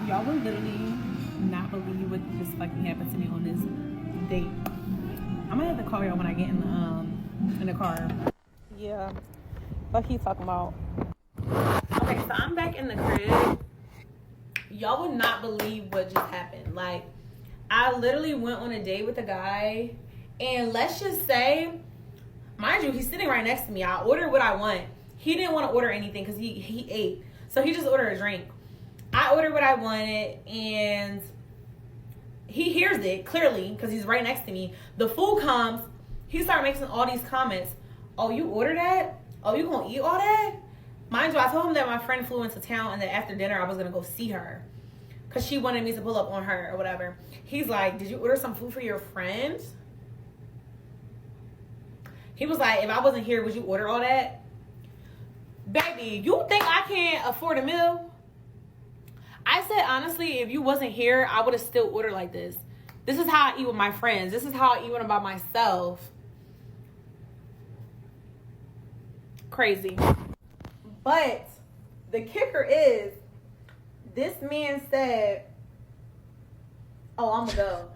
Y'all will literally not believe what just fucking happened to me on this date. I'm gonna have to call y'all when I get in the car. Yeah. What he talking about? Okay, so I'm back in the crib. Y'all would not believe what just happened. Like, I literally went on a date with a guy, and let's just say, mind you, he's sitting right next to me. I ordered what I want. He didn't want to order anything because he ate. So he just ordered a drink. I ordered what I wanted, and he hears it clearly because he's right next to me. The food comes. He started making all these comments. Oh, you ordered that? Oh, you gonna eat all that? Mind you, I told him that my friend flew into town and that after dinner I was gonna go see her because she wanted me to pull up on her or whatever. He's like, did you order some food for your friend? He was like, if I wasn't here, would you order all that? Baby, you think I can't afford a meal? I said, honestly, if you wasn't here, I would have still ordered like this. This is how I eat with my friends. This is how I eat when I'm by myself. Crazy. But the kicker is, this man said, oh, I'm going to go.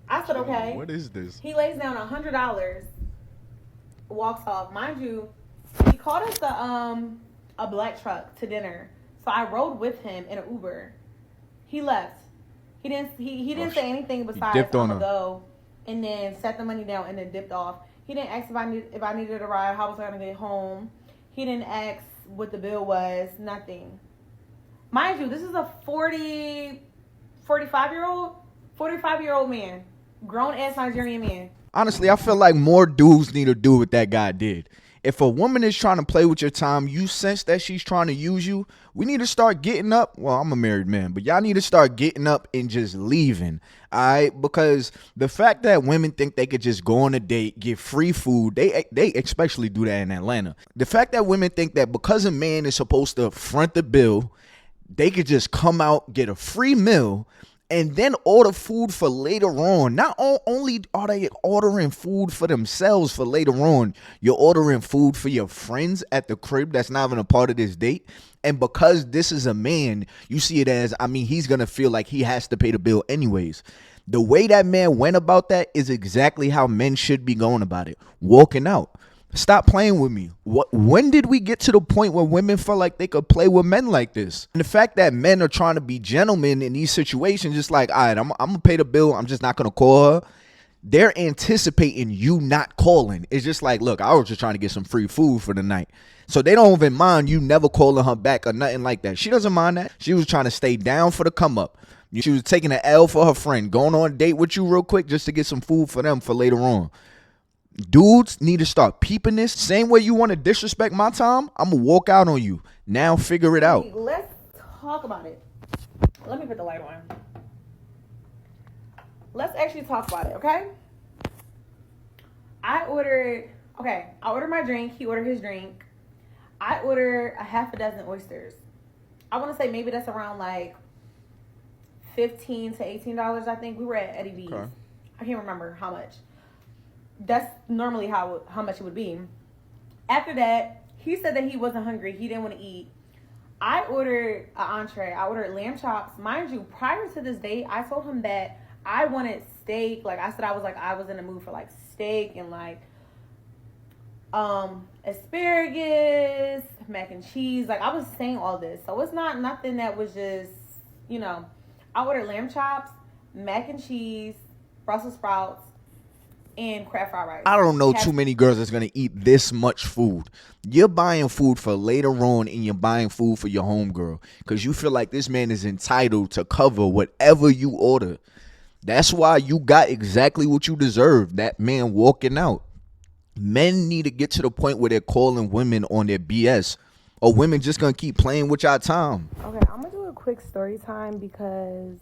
I said, okay. What is this? He lays down $100, walks off. Mind you, he called us a black truck to dinner. So I rode with him in an Uber. He left. He didn't say anything besides I'm gonna go, and then set the money down and then dipped off. He didn't ask if I needed a ride, how was I gonna get home. He didn't ask what the bill was, nothing. Mind you, this is a 45-year-old man, grown ass Nigerian man. Honestly, I feel like more dudes need to do what that guy did. If a woman is trying to play with your time, you sense that she's trying to use you, we need to start getting up. Well, I'm a married man, but y'all need to start getting up and just leaving. All right? Because the fact that women think they could just go on a date, get free food, they especially do that in Atlanta. The fact that women think that because a man is supposed to front the bill, they could just come out, get a free meal, and then order food for later on. Not only are they ordering food for themselves for later on, you're ordering food for your friends at the crib that's not even a part of this date. And because this is a man, you see it as, he's going to feel like he has to pay the bill anyways. The way that man went about that is exactly how men should be going about it. Walking out. Stop playing with me. When did we get to the point where women felt like they could play with men like this? And the fact that men are trying to be gentlemen in these situations, just like, all right, I'm going to pay the bill. I'm just not going to call her. They're anticipating you not calling. It's just like, look, I was just trying to get some free food for the night. So they don't even mind you never calling her back or nothing like that. She doesn't mind that. She was trying to stay down for the come up. She was taking an L for her friend, going on a date with you real quick just to get some food for them for later on. Dudes need to start peeping this. Same way you want to disrespect my time, I'm going to walk out on you. Now figure it out. Let's talk about it. Let me put the light on. Let's actually talk about it, okay? I ordered my drink. He ordered his drink. I ordered a half a dozen oysters. I want to say maybe that's around like $15 to $18, I think. We were at Eddie V's. Okay. I can't remember how much. That's normally how much it would be. After that, he said that he wasn't hungry. He didn't want to eat. I ordered an entree. I ordered lamb chops. Mind you, prior to this date, I told him that I wanted steak. Like I said, I was in the mood for like steak and like asparagus, mac and cheese. Like I was saying all this. So it's not nothing that was just, I ordered lamb chops, mac and cheese, Brussels sprouts, and crab fried rice. I don't know too many girls that's going to eat this much food. You're buying food for later on and you're buying food for your homegirl because you feel like this man is entitled to cover whatever you order. That's why you got exactly what you deserve, that man walking out. Men need to get to the point where they're calling women on their BS or women just going to keep playing with your time. Okay, I'm going to do a quick story time because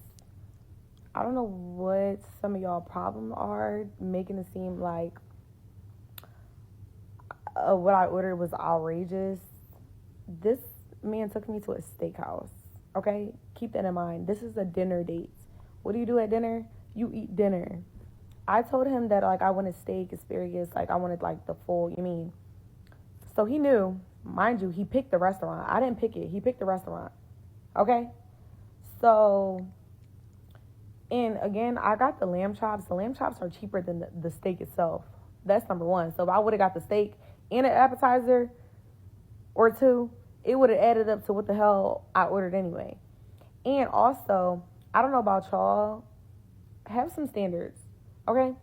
I don't know what some of y'all problems are, making it seem like what I ordered was outrageous. This man took me to a steakhouse, okay? Keep that in mind. This is a dinner date. What do you do at dinner? You eat dinner. I told him that, like, I wanted steak, asparagus, like, I wanted, like, the full, So he knew, mind you, he picked the restaurant. I didn't pick it. He picked the restaurant, okay? So, and again, I got the lamb chops. The lamb chops are cheaper than the steak itself. That's number one. So if I would have got the steak and an appetizer or two, it would have added up to what the hell I ordered anyway. And also, I don't know about y'all, have some standards, okay?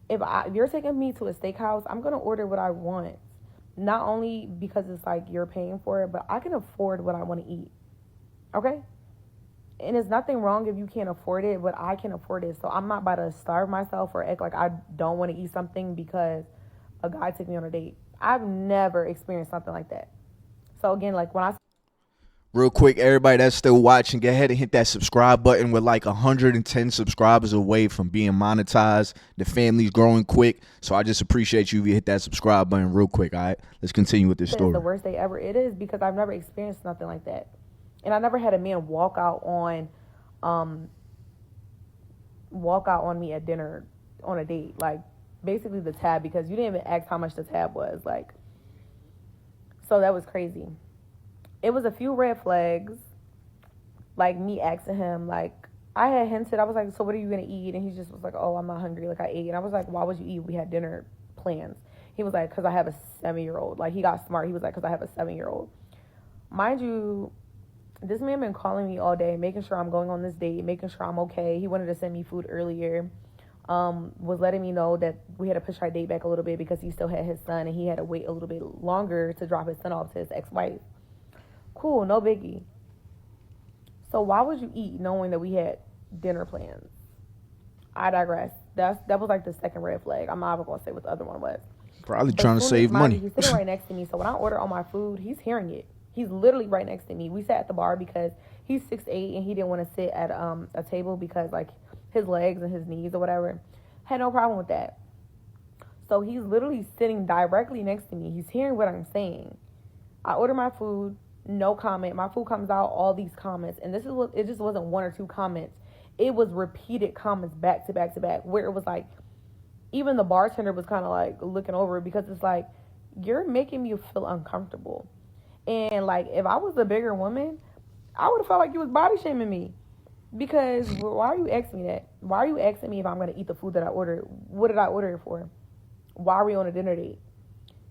If you're taking me to a steakhouse, I'm gonna order what I want. Not only because it's like you're paying for it, but I can afford what I want to eat, okay? And there's nothing wrong if you can't afford it, but I can afford it. So I'm not about to starve myself or act like I don't want to eat something because a guy took me on a date. I've never experienced something like that. So again, like when I Real quick, everybody that's still watching, go ahead and hit that subscribe button. We're like 110 subscribers away from being monetized. The family's growing quick, so I just appreciate you if you hit that subscribe button real quick, all right? Let's continue with this story. The worst day ever. It is because I've never experienced nothing like that. And I never had a man walk out on me at dinner on a date. Like, basically the tab, because you didn't even ask how much the tab was. Like, so that was crazy. It was a few red flags, like me asking him, like, I had hinted, I was like, so what are you going to eat? And he just was like, oh, I'm not hungry, like I ate. And I was like, why would you eat? We had dinner plans. He was like, because I have a 7-year-old. Like, he got smart. He was like, because I have a 7-year-old. Mind you, this man been calling me all day, making sure I'm going on this date, making sure I'm okay. He wanted to send me food earlier. Was letting me know that we had to push our date back a little bit because he still had his son and he had to wait a little bit longer to drop his son off to his ex-wife. Cool, no biggie. So why would you eat knowing that we had dinner plans? I digress. That was like the second red flag. I'm not even gonna say what the other one was. Probably trying to save money. He's sitting right next to me, so when I order all my food, he's hearing it. He's literally right next to me. We sat at the bar because he's 6'8" and he didn't want to sit at a table because like his legs and his knees or whatever. Had no problem with that. So he's literally sitting directly next to me. He's hearing what I'm saying. I order my food. No comment. My food comes out, all these comments. And it just wasn't one or two comments. It was repeated comments back to back to back, where it was like, even the bartender was kind of like looking over it because it's like, you're making me feel uncomfortable. And like, if I was a bigger woman, I would have felt like you was body shaming me. Because why are you asking me that? Why are you asking me if I'm going to eat the food that I ordered? What did I order it for? Why are we on a dinner date?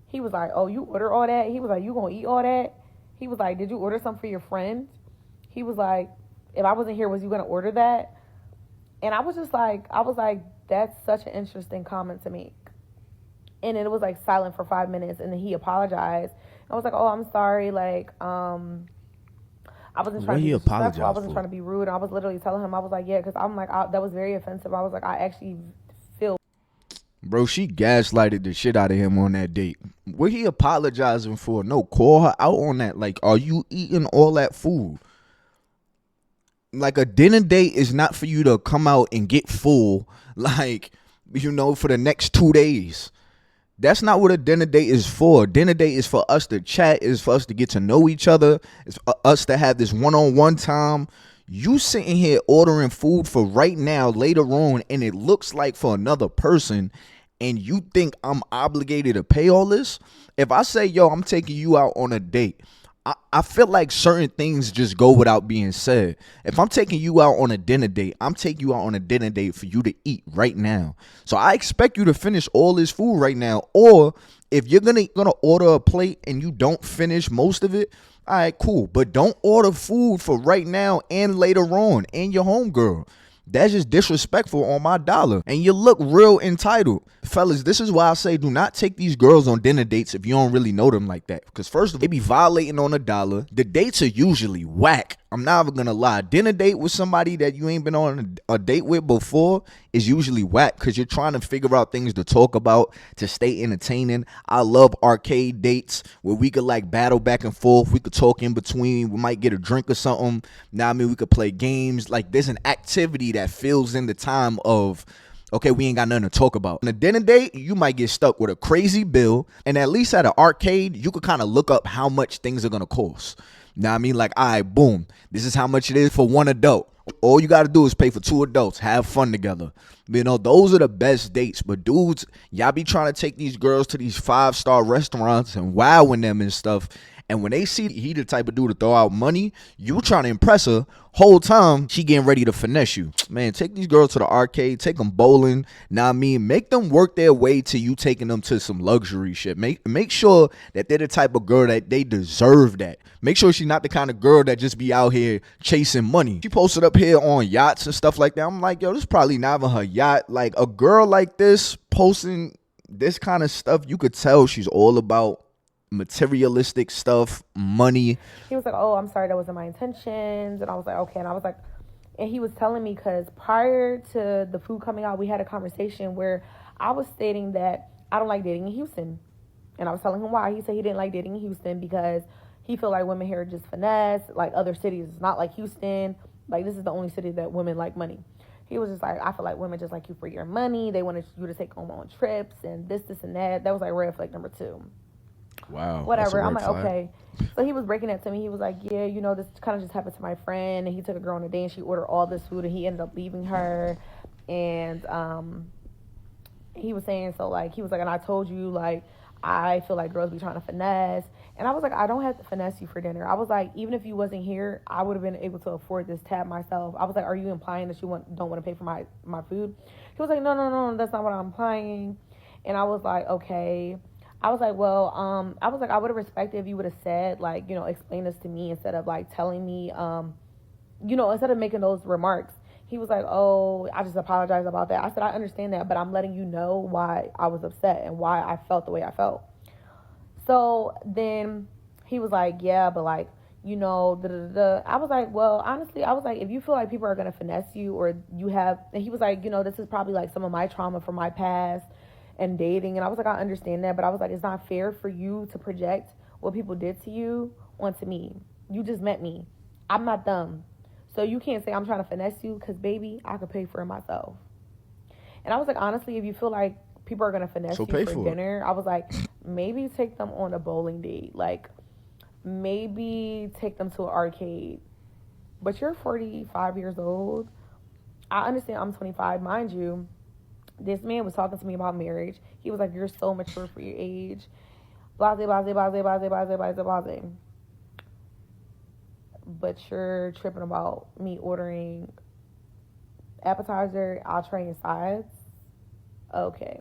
He was like, oh, you order all that? He was like, you going to eat all that? He was like, did you order something for your friend? He was like, if I wasn't here, was you going to order that? And I was like, that's such an interesting comment to make. And it was like silent for 5 minutes. And then he apologized. I was like, oh, I'm sorry. Like, I wasn't trying to be disrespectful. I wasn't trying to be rude. And I was literally telling him, I was like, yeah, because I'm like, that was very offensive. I was like, I actually feel. Bro, she gaslighted the shit out of him on that date. What he apologizing for? No, call her out on that. Like, are you eating all that food? Like, a dinner date is not for you to come out and get full, like, you know, for the next 2 days. That's not what a dinner date is for. Dinner date is for us to chat, is for us to get to know each other, it's for us to have this one-on-one time. You sitting here ordering food for right now, later on, and it looks like for another person, and you think I'm obligated to pay all this? If I say, yo, I'm taking you out on a date, I feel like certain things just go without being said. If I'm taking you out on a dinner date, I'm taking you out on a dinner date for you to eat right now. So I expect you to finish all this food right now. Or if you're gonna order a plate and you don't finish most of it, all right, cool. But don't order food for right now and later on and your homegirl. That's just disrespectful on my dollar. And you look real entitled. Fellas, this is why I say do not take these girls on dinner dates if you don't really know them like that. Because first of all, they be violating on a dollar. The dates are usually whack. I'm not even going to lie. Dinner date with somebody that you ain't been on a date with before is usually whack because you're trying to figure out things to talk about to stay entertaining. I love arcade dates where we could like battle back and forth. We could talk in between. We might get a drink or something. Now, I mean, we could play games. Like, there's an activity that fills in the time of, okay, we ain't got nothing to talk about. On a dinner date, you might get stuck with a crazy bill. And at least at an arcade, you could kind of look up how much things are going to cost. Now, I mean, like, all right, boom, this is how much it is for one adult. All you got to do is pay for 2 adults, have fun together. You know, those are the best dates. But dudes, y'all be trying to take these girls to these 5-star restaurants and wowing them and stuff. And when they see he the type of dude to throw out money, you trying to impress her, whole time she getting ready to finesse you. Man, take these girls to the arcade, take them bowling. Now I mean, make them work their way to you taking them to some luxury shit. Make sure that they're the type of girl that they deserve that. Make sure she's not the kind of girl that just be out here chasing money. She posted up here on yachts and stuff like that. I'm like, yo, this is probably not even her yacht. Like, a girl like this posting this kind of stuff, you could tell she's all about materialistic stuff, money. He was like, oh, I'm sorry, that wasn't my intentions. And I was like, okay. And I was like, and he was telling me, because prior to the food coming out, we had a conversation where I was stating that I don't like dating in Houston. And I was telling him why. He said he didn't like dating in Houston because he feel like women here are just finesse, like other cities. It's not like Houston. Like, this is the only city that women like money. He was just like, I feel like women just like you for your money. They wanted you to take them on trips and this, and that. That was like red flag number 2. Wow. Whatever. I'm like, okay. So he was breaking that to me. He was like, yeah, you know, this kind of just happened to my friend. And he took a girl on a date and she ordered all this food and he ended up leaving her. And he was saying, so like, he was like, and I told you, like, I feel like girls be trying to finesse. And I was like, I don't have to finesse you for dinner. I was like, even if you wasn't here, I would have been able to afford this tab myself. I was like, are you implying that you don't want to pay for my food? He was like, no, that's not what I'm implying. And I was like, okay. I was like, well, I was like, I would have respected if you would have said, like, you know, explain this to me instead of, like, telling me, you know, instead of making those remarks. He was like, oh, I just apologize about that. I said, I understand that, but I'm letting you know why I was upset and why I felt the way I felt. So then he was like, yeah, but, like, you know, I was like, well, honestly, I was like, if you feel like people are going to finesse you or you have, and he was like, you know, this is probably, like, some of my trauma from my past and dating. And I was like, I understand that, but I was like, it's not fair for you to project what people did to you onto me. You just met me. I'm not dumb. So you can't say I'm trying to finesse you because, baby, I could pay for it myself. And I was like, honestly, if you feel like people are going to finesse you for dinner, I was like, maybe take them on a bowling date. Like, maybe take them to an arcade. But you're 45 years old. I understand I'm 25, mind you. This man was talking to me about marriage. He was like, you're so mature for your age. Blase, blase, blase, blase, blase, blase, blase. But you're tripping about me ordering appetizer, entree, and sides. Okay.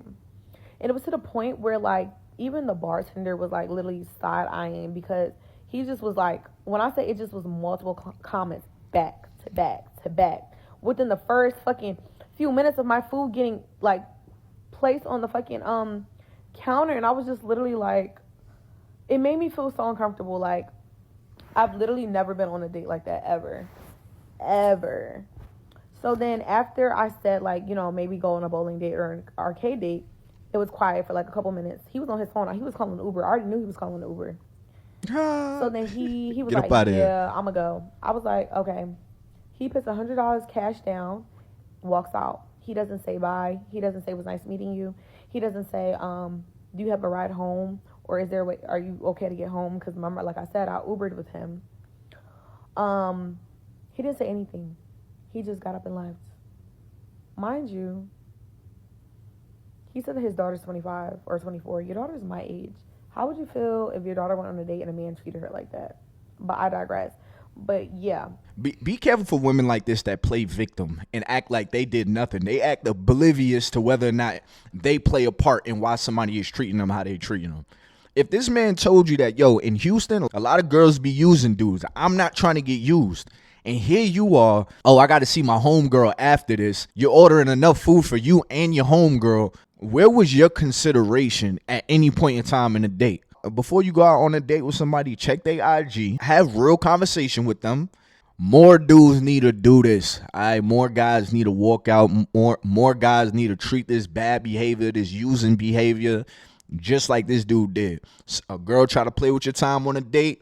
And it was to the point where, like, even the bartender was, like, literally side-eyeing because he just was like, when I say it just was multiple comments back to back to back. Within the first fucking few minutes of my food getting, like, placed on the fucking counter, and I was just literally like, it made me feel so uncomfortable. Like, I've literally never been on a date like that ever. So then after I said, like, you know, maybe go on a bowling date or an arcade date, it was quiet for like a couple minutes. He was on his phone. He was calling an Uber. I already knew he was calling an Uber. So then he was like, yeah, I'm gonna go. I was like, okay. He puts $100 cash down, walks out. He doesn't say bye. He doesn't say it was nice meeting you. He doesn't say, do you have a ride home? Or is there a way, are you okay to get home? Because remember, like I said, I Ubered with him. He didn't say anything. He just got up and left. Mind you, he said that his daughter's 25 or 24. Your daughter's my age. How would you feel if your daughter went on a date and a man treated her like that? But I digress. But yeah. Be careful for women like this that play victim and act like they did nothing. They act oblivious to whether or not they play a part in why somebody is treating them how they treating them. If this man told you that, yo, in Houston, a lot of girls be using dudes. I'm not trying to get used. And here you are, oh, I got to see my homegirl after this. You're ordering enough food for you and your homegirl. Where was your consideration at any point in time in the date? Before you go out on a date with somebody, check their IG, have real conversation with them. More dudes need to do this. All right, more guys need to walk out. More guys need to treat this bad behavior, this using behavior, just like this dude did. A girl try to play with your time on a date.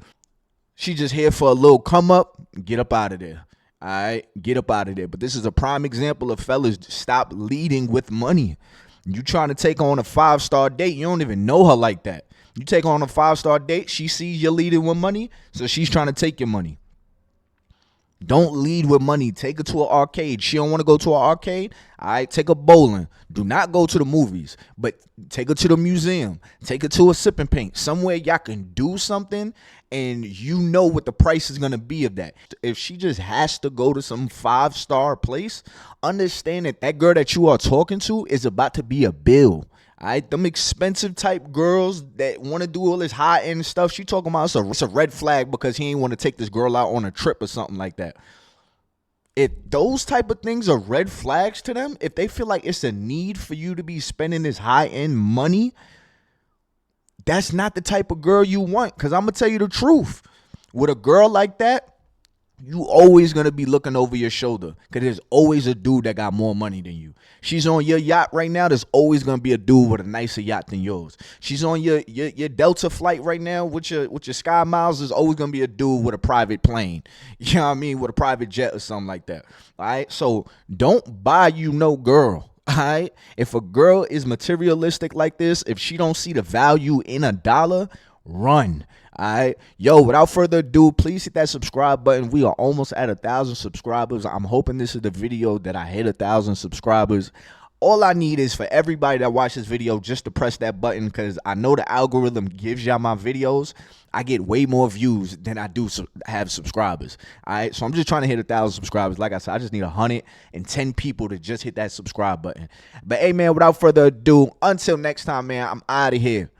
She just here for a little come up. Get up out of there. All right, get up out of there. But this is a prime example of fellas, stop leading with money. You trying to take on a 5-star date, you don't even know her like that. You take on a 5-star date, she sees you're leading with money, so she's trying to take your money. Don't lead with money. Take her to an arcade. She don't want to go to an arcade. All right, take her bowling. Do not go to the movies, but take her to the museum. Take her to a sip and paint. Somewhere y'all can do something and you know what the price is going to be of that. If she just has to go to some 5-star place, understand that that girl that you are talking to is about to be a bill. All right, them expensive type girls that want to do all this high end stuff. She talking about it's a red flag because he ain't want to take this girl out on a trip or something like that. If those type of things are red flags to them, if they feel like it's a need for you to be spending this high end money, that's not the type of girl you want. Because I'm gonna tell you the truth, with a girl like that, you always gonna be looking over your shoulder because there's always a dude that got more money than you. She's on your yacht right now. There's always gonna be a dude with a nicer yacht than yours. She's on your Delta flight right now with your Sky Miles. There's always gonna be a dude with a private plane. You know what I mean? With a private jet or something like that. All right. So don't buy you no girl. All right. If a girl is materialistic like this, if she don't see the value in a dollar, run. All right, yo, without further ado, please hit that subscribe button. We are almost at 1,000 subscribers. I'm hoping this is the video that I hit 1,000 subscribers. All I need is for everybody that watches this video just to press that button, because I know the algorithm gives y'all my videos. I get way more views than I do have subscribers. All right, so I'm just trying to hit 1,000 subscribers. Like I said, I just need 110 people to just hit that subscribe button. But hey, man, without further ado, until next time, man, I'm out of here.